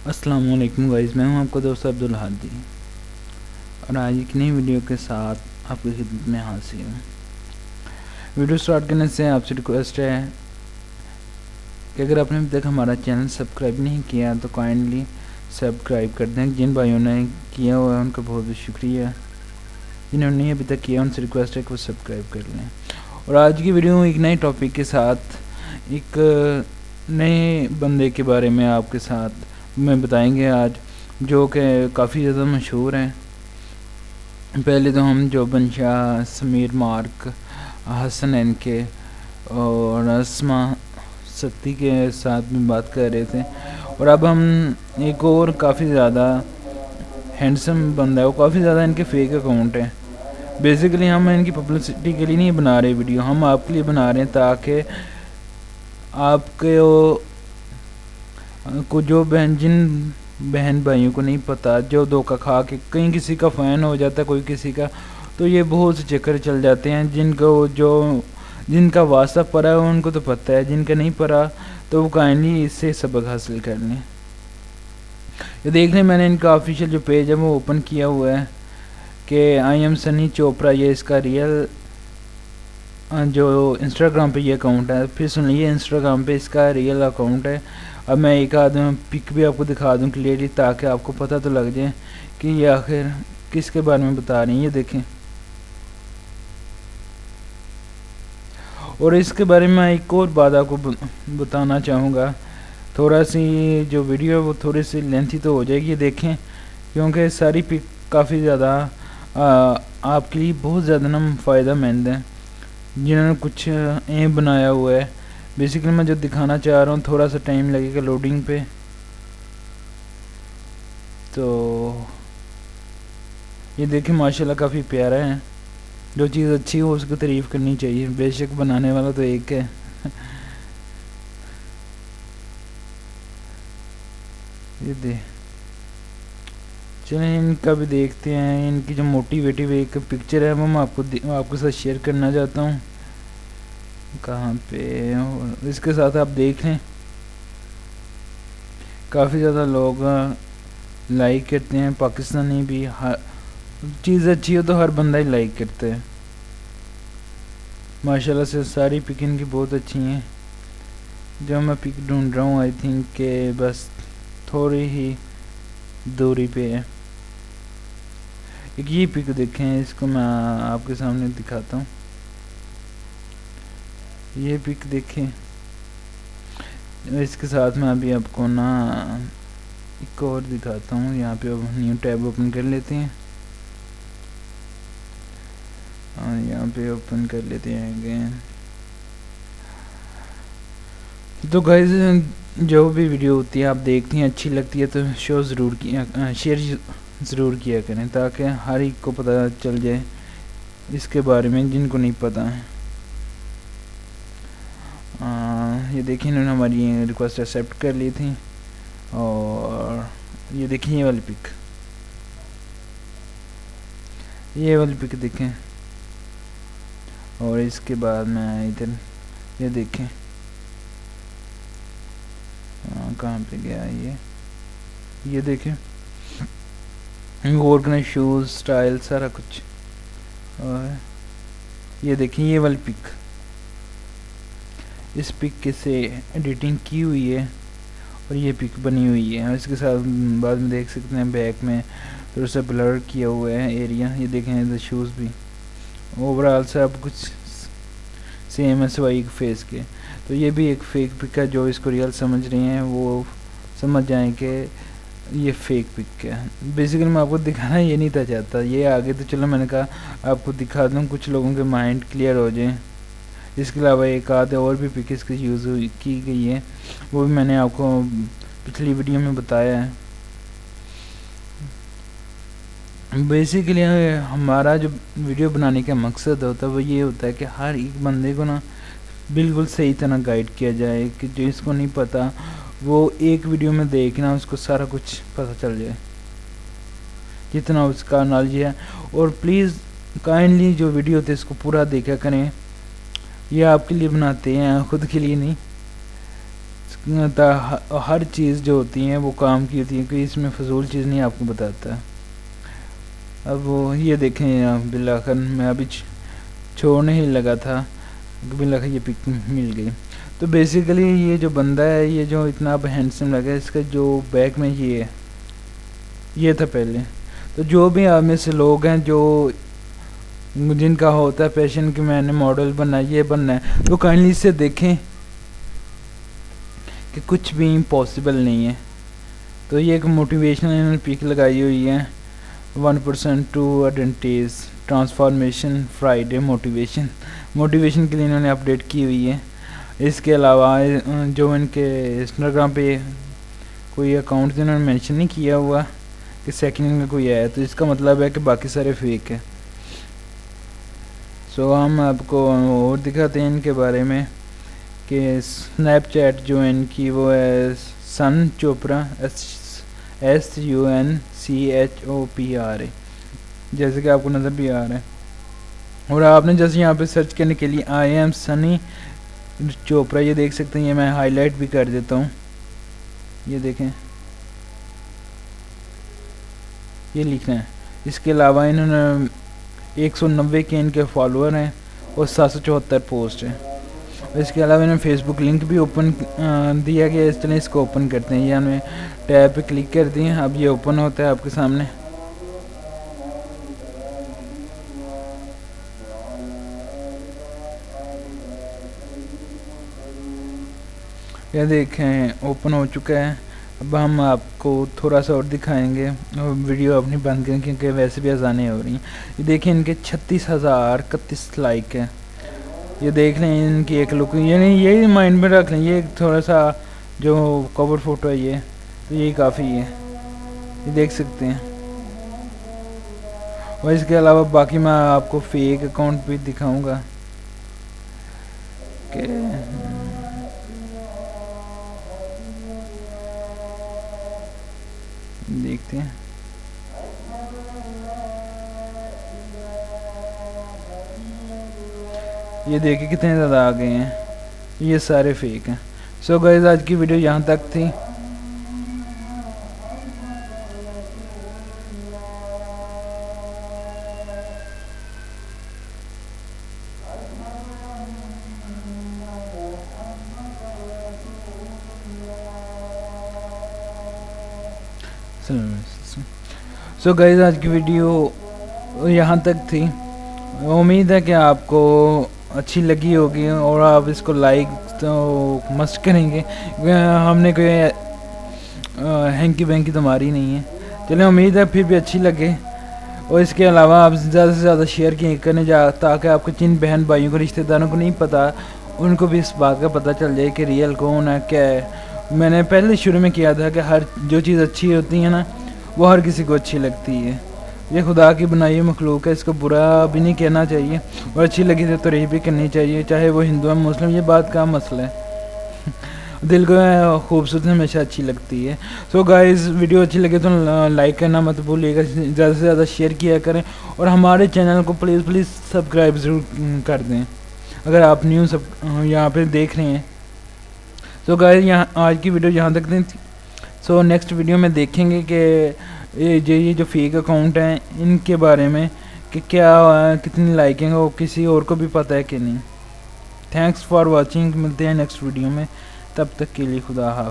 السلام علیکم گائز، میں ہوں آپ کا دوست عبدالحادی اور آج ایک نئی ویڈیو کے ساتھ آپ کی خدمت میں حاضر ہوں۔ ویڈیو سٹارٹ کرنے سے آپ سے ریکویسٹ ہے کہ اگر آپ نے ابھی تک ہمارا چینل سبسکرائب نہیں کیا تو کائنڈلی سبسکرائب کر دیں۔ جن بھائیوں نے کیا ہوا ہے ان کا بہت بہت شکریہ، جنہوں نے ابھی تک کیا ان سے ریکویسٹ ہے کہ وہ سبسکرائب کر لیں۔ اور آج کی ویڈیو ایک نئے ٹاپک کے ساتھ، ایک نئے بندے کے بارے میں آپ کے ساتھ میں بتائیں گے آج، جو کہ کافی زیادہ مشہور ہیں۔ پہلے تو ہم جو بنشاہ، سمیر مارک، حسن این کے اور اسما سکتی کے ساتھ میں بات کر رہے تھے، اور اب ہم ایک اور کافی زیادہ ہینڈسم بندہ ہے، وہ کافی زیادہ ان کے فیک اکاؤنٹ ہیں۔ بیسیکلی ہم ان کی پبلسٹی کے لیے نہیں بنا رہے ویڈیو، ہم آپ کے لیے بنا رہے ہیں تاکہ آپ کے کو جو جن بہن بھائیوں کو نہیں پتہ، جو دھوکہ کھا کے کہیں کسی کا فین ہو جاتا ہے، کوئی کسی کا، تو یہ بہت سے چکر چل جاتے ہیں۔ جن کا واسطہ پڑا ہے ان کو تو پتہ ہے، جن کا نہیں پڑا تو وہ کائنڈلی اس سے سبق حاصل کر لیں۔ یہ دیکھ لیں، میں نے ان کا آفیشیل جو پیج ہے وہ اوپن کیا ہوا ہے کہ آئی ایم سنی چوپڑا، یہ اس کا ریئل جو انسٹاگرام پہ یہ اکاؤنٹ ہے۔ پھر سن لیے، انسٹاگرام پہ اس کا ریئل اکاؤنٹ ہے۔ اب میں ایک آدمی پک بھی آپ کو دکھا دوں کلیئرلی، تاکہ آپ کو پتہ تو لگ جائے کہ یہ آخر کس کے بارے میں بتا رہی ہیں۔ یہ دیکھیں، اور اس کے بارے میں ایک اور بات آپ کو بتانا چاہوں گا۔ تھوڑا سی جو ویڈیو ہے وہ تھوڑی سی لینتھی تو ہو جائے گی، دیکھیں، کیونکہ ساری پک کافی زیادہ آپ کے لیے بہت زیادہ فائدہ مند ہیں، جنہوں نے کچھ ایم بنایا ہوا ہے۔ بیسیکلی میں جو دکھانا چاہ رہا ہوں، تھوڑا سا ٹائم لگے گا لوڈنگ پہ، تو یہ دیکھیں ماشاءاللہ کافی پیارا ہے۔ جو چیز اچھی ہو اس کو تعریف کرنی چاہیے، بے شک بنانے والا تو ایک ہے۔ یہ چلیں ان کا بھی دیکھتے ہیں۔ ان کی جو موٹیویٹیو ایک پکچر ہے وہ میں آپ کے ساتھ شیئر کرنا چاہتا ہوں۔ کہاں پہ اس کے ساتھ آپ دیکھ لیں، کافی زیادہ لوگ لائک کرتے ہیں، پاکستانی بھی۔ چیز اچھی ہو تو ہر بندہ ہی لائک کرتا ہے۔ ماشاءاللہ سے ساری پک ان کی بہت اچھی ہیں۔ جو میں پک ڈھونڈ رہا ہوں، آئی تھنک کہ بس تھوڑی ہی دوری پہ ہے۔ ایک یہ پک دیکھیں، اس کو میں آپ کے سامنے دکھاتا ہوں۔ یہ پک دیکھیں، اس کے ساتھ میں ابھی آپ کو ایک اور دکھاتا ہوں۔ یہاں پہ نیو ٹیب اوپن کر لیتے ہیں، یہاں پہ اوپن کر لیتے ہیں اگین۔ تو گائز، جو بھی ویڈیو ہوتی ہے آپ دیکھتی ہیں، اچھی لگتی ہے تو شیئر ضرور کیا کریں، تاکہ ہر ایک کو پتہ چل جائے اس کے بارے میں، جن کو نہیں پتہ ہے۔ یہ دیکھیں، انہوں نے ہماری ریکویسٹ ایکسیپٹ کر لی تھی، اور یہ دیکھیں یہ والی پک، یہ والی پک دیکھیں، اور اس کے بعد میں ادھر یہ دیکھیں کہاں پہ گیا یہ دیکھیں، آرگنائز شوز، سٹائل، سارا کچھ۔ اور یہ دیکھیں یہ والی پک، اس پک کے سے ایڈیٹنگ کی ہوئی ہے اور یہ پک بنی ہوئی ہے۔ اس کے ساتھ بعد میں دیکھ سکتے ہیں بیک میں تھوڑا سا بلر کیا ہوا ہے ایریا۔ یہ دیکھیں ادھر شوز بھی، اوورآل سب کچھ سیم ہے سوائے ایک فیس کے۔ تو یہ بھی ایک فیک پک ہے، جو اس کو ریئل سمجھ رہے ہیں وہ سمجھ جائیں کہ یہ فیک پک ہے۔ بیسیکلی میں آپ کو دکھانا یہ نہیں تھا چاہتا، یہ آگے تو چلو میں نے کہا آپ کو دکھا دوں، کچھ لوگوں کے مائنڈ کلیئر ہو جائیں۔ اس کے علاوہ ایک آدھے اور بھی پک اس کی یوز کی گئی ہے، وہ بھی میں نے آپ کو پچھلی ویڈیو میں بتایا ہے۔ بیسیکلی ہمارا جو ویڈیو بنانے کا مقصد ہوتا ہے وہ یہ ہوتا ہے کہ ہر ایک بندے کو بالکل صحیح طرح گائیڈ کیا جائے، کہ جو اس کو نہیں پتہ وہ ایک ویڈیو میں دیکھنا اس کو سارا کچھ پتہ چل جائے، جتنا اس کا نالج ہے۔ اور پلیز کائنڈلی جو ویڈیو ہوتے ہے اس کو پورا دیکھا کریں، یہ آپ کے لیے بناتے ہیں، خود کے لیے نہیں۔ ہر چیز جو ہوتی ہیں وہ کام کی ہوتی ہے، کہ اس میں فضول چیز نہیں آپ کو بتاتا۔ اب وہ یہ دیکھیں بالآخر میں ابھی چھوڑنے ہی لگا تھا، بالآخر یہ پک مل گئی۔ تو بیسیکلی یہ جو بندہ ہے، یہ جو اتنا اب ہینڈسم لگا ہے، اس کا جو بیک میں یہ تھا پہلے۔ تو جو بھی آپ میں سے لوگ ہیں جو جن کا ہوتا ہے پیشن کہ میں نے ماڈل بننا ہے، یہ بننا ہے، تو کائنڈلی اس سے دیکھیں کہ کچھ بھی امپاسبل نہیں ہے۔ تو یہ ایک موٹیویشنل انہوں نے پک لگائی ہوئی ہے، 1% to advantage transformation Friday motivation کے لیے انہوں نے اپڈیٹ کی ہوئی ہے۔ اس کے علاوہ جو ان کے انسٹاگرام پہ کوئی اکاؤنٹ جنہوں نے مینشن نہیں کیا ہوا کہ سیکنڈ میں کوئی آیا، تو اس کا مطلب ہے کہ باقی سارے فیک ہے۔ سو ہم آپ کو اور دکھاتے ہیں ان کے بارے میں کہ اسنیپ چیٹ جو ان کی وہ ہے سن چوپڑا، SUNCHOPRA، جیسے کہ آپ کو نظر بھی آ رہا ہے۔ اور آپ نے جیسے یہاں پہ سرچ کرنے کے لیے I am سنی چوپڑا، یہ دیکھ سکتے ہیں، یہ میں ہائی لائٹ بھی کر دیتا ہوں، یہ دیکھیں یہ لکھنا ہے۔ اس کے علاوہ انہوں نے 190 کے ان کے فالوور ہیں اور 774 پوسٹ ہیں۔ اور اس کے علاوہ انہوں نے فیس بک لنک بھی اوپن دیا گیا، اس طرح اس کو اوپن کرتے ہیں، یہ ہمیں ٹیب پہ کلک کر دیں، اب یہ اوپن ہوتا ہے آپ کے سامنے۔ یہ دیکھیں اوپن ہو چکا ہے۔ اب ہم آپ کو تھوڑا سا اور دکھائیں گے، ویڈیو اپنی بند کریں کیونکہ ویسے بھی اذانیں ہو رہی ہیں۔ یہ دیکھیں ان کے 36,031 لائک ہیں، یہ دیکھ لیں ان کی ایک لک، یعنی یہی مائنڈ میں رکھ لیں، یہ تھوڑا سا جو کور فوٹو ہے یہ تو یہی کافی ہے، یہ دیکھ سکتے ہیں۔ اور اس کے علاوہ باقی میں آپ کو فیک اکاؤنٹ بھی دکھاؤں گا کہ دیکھتے ہیں۔ یہ دیکھیں کتنے زیادہ آ گئے ہیں، یہ سارے فیک ہیں۔ سو گائز آج کی ویڈیو یہاں تک تھی۔ سو گائز آج کی ویڈیو یہاں تک تھی، امید ہے کہ آپ کو اچھی لگی ہوگی اور آپ اس کو لائک تو مسٹ کریں گے، ہم نے کوئی ہینکی بینکی تو ماری نہیں ہے۔ چلیں امید ہے پھر بھی اچھی لگے، اور اس کے علاوہ آپ زیادہ سے زیادہ شیئر کرنے تاکہ آپ کو جن بہن بھائیوں کو رشتہ داروں کو نہیں پتہ ان کو بھی اس بات کا پتہ چل جائے کہ ریئل کون ہے کیا ہے۔ میں نے پہلے شروع میں کیا تھا کہ ہر جو چیز اچھی ہوتی ہے نا وہ ہر کسی کو اچھی لگتی ہے، یہ خدا کی بنائی مخلوق ہے، اس کو برا بھی نہیں کہنا چاہیے، اور اچھی لگی تو تعریف بھی کرنی چاہیے، چاہے وہ ہندو ہے مسلم، یہ بات کا مسئلہ ہے، دل کو خوبصورت ہمیشہ اچھی لگتی ہے۔ سو گائز ویڈیو اچھی لگے تو لائک کرنا مت بھولیے گا، زیادہ سے زیادہ شیئر کیا کریں، اور ہمارے چینل کو پلیز سبسکرائب ضرور کر دیں اگر آپ نیو یہاں پہ دیکھ رہے ہیں۔ سو گائز آج کی ویڈیو یہاں تک تھی۔ سو نیکسٹ ویڈیو میں دیکھیں گے کہ یہ جو فیک اکاؤنٹ ہیں ان کے بارے میں کہ کیا کتنی لائکنگ ہو، کسی اور کو بھی پتہ ہے کہ نہیں۔ تھینکس فار واچنگ، ملتے ہیں نیکسٹ ویڈیو میں، تب تک کے لیے خدا حافظ۔